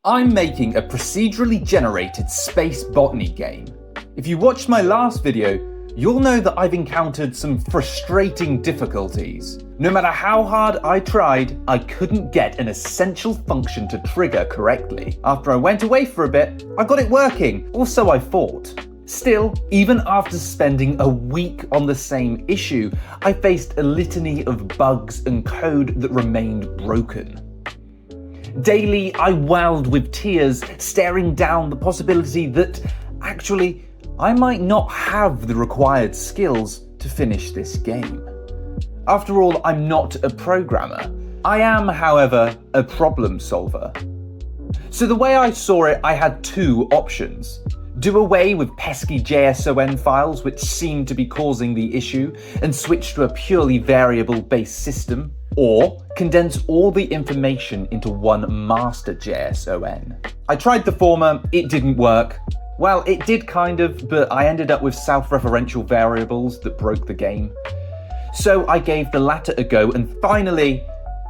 I'm making a procedurally generated space botany game. If you watched my last video, you'll know that I've encountered some frustrating difficulties. No matter how hard I tried, I couldn't get an essential function to trigger correctly. After I went away for a bit, I got it working, or so I thought. Still, even after spending a week on the same issue, I faced a litany of bugs and code that remained broken. Daily, I welled with tears, staring down the possibility that, actually, I might not have the required skills to finish this game. After all, I'm not a programmer. I am, however, a problem solver. So the way I saw it, I had two options. Do away with pesky JSON files which seemed to be causing the issue and switch to a purely variable-based system, or condense all the information into one master JSON. I tried the former, it didn't work. Well, it did kind of, but I ended up with self-referential variables that broke the game. So I gave the latter a go, and finally,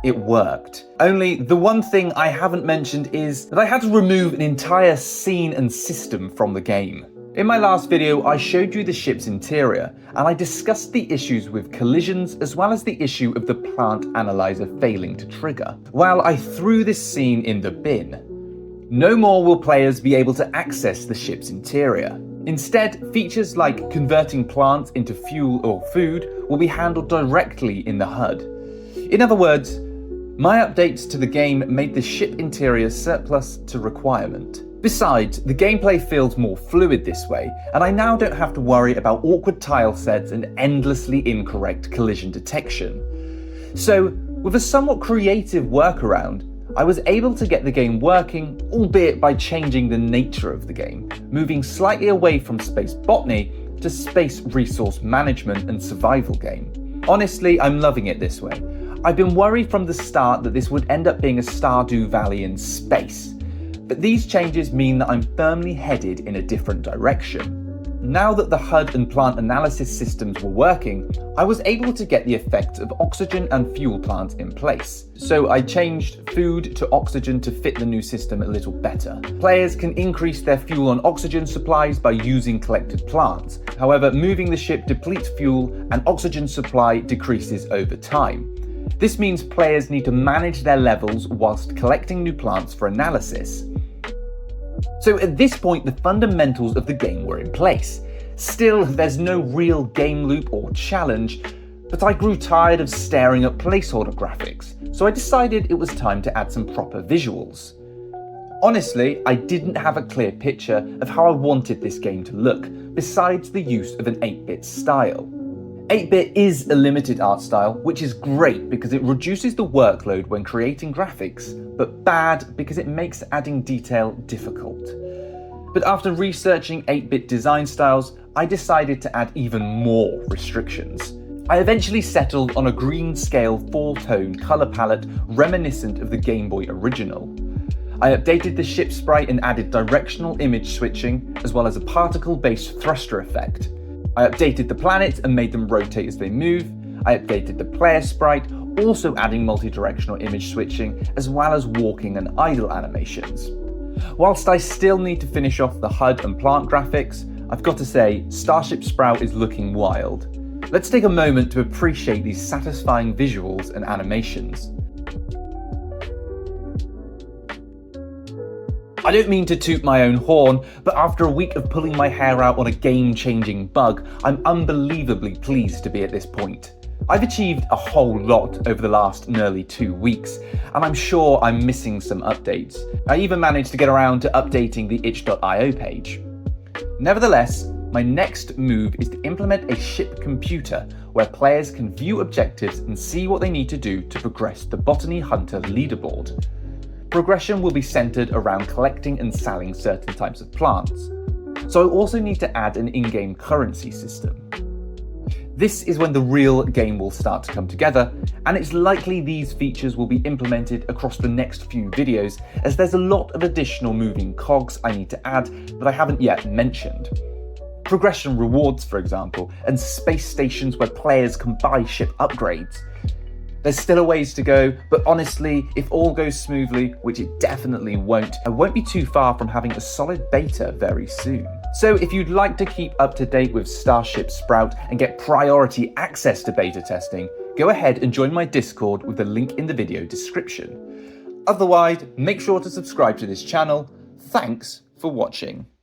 it worked. Only the one thing I haven't mentioned is that I had to remove an entire scene and system from the game. In my last video, I showed you the ship's interior, and I discussed the issues with collisions as well as the issue of the plant analyzer failing to trigger. Well, I threw this scene in the bin. No more will players be able to access the ship's interior. Instead, features like converting plants into fuel or food will be handled directly in the HUD. In other words, my updates to the game made the ship interior surplus to requirement. Besides, the gameplay feels more fluid this way, and I now don't have to worry about awkward tile sets and endlessly incorrect collision detection. So, with a somewhat creative workaround, I was able to get the game working, albeit by changing the nature of the game, moving slightly away from space botany to space resource management and survival game. Honestly, I'm loving it this way. I've been worried from the start that this would end up being a Stardew Valley in space, but these changes mean that I'm firmly headed in a different direction. Now that the HUD and plant analysis systems were working, I was able to get the effects of oxygen and fuel plants in place. So I changed food to oxygen to fit the new system a little better. Players can increase their fuel and oxygen supplies by using collected plants. However, moving the ship depletes fuel and oxygen supply decreases over time. This means players need to manage their levels whilst collecting new plants for analysis. So at this point, the fundamentals of the game were in place. Still, there's no real game loop or challenge, but I grew tired of staring at placeholder graphics, so I decided it was time to add some proper visuals. Honestly, I didn't have a clear picture of how I wanted this game to look, besides the use of an 8-bit style. 8-bit is a limited art style, which is great because it reduces the workload when creating graphics, but bad because it makes adding detail difficult. But after researching 8-bit design styles, I decided to add even more restrictions. I eventually settled on a green-scale 4-tone color palette reminiscent of the Game Boy original. I updated the ship sprite and added directional image switching, as well as a particle-based thruster effect. I updated the planets and made them rotate as they move. I updated the player sprite, also adding multi-directional image switching, as well as walking and idle animations. Whilst I still need to finish off the HUD and plant graphics, I've got to say, Starship Sprout is looking wild. Let's take a moment to appreciate these satisfying visuals and animations. I don't mean to toot my own horn, but after a week of pulling my hair out on a game-changing bug, I'm unbelievably pleased to be at this point. I've achieved a whole lot over the last nearly 2 weeks, and I'm sure I'm missing some updates. I even managed to get around to updating the itch.io page. Nevertheless, my next move is to implement a ship computer where players can view objectives and see what they need to do to progress the Botany Hunter leaderboard. Progression will be centered around collecting and selling certain types of plants. So I also need to add an in-game currency system. This is when the real game will start to come together, and it's likely these features will be implemented across the next few videos, as there's a lot of additional moving cogs I need to add that I haven't yet mentioned. Progression rewards, for example, and space stations where players can buy ship upgrades. There's still a ways to go, but honestly, if all goes smoothly, which it definitely won't, I won't be too far from having a solid beta very soon. So if you'd like to keep up to date with Starship Sprout and get priority access to beta testing, go ahead and join my Discord with the link in the video description. Otherwise, make sure to subscribe to this channel. Thanks for watching.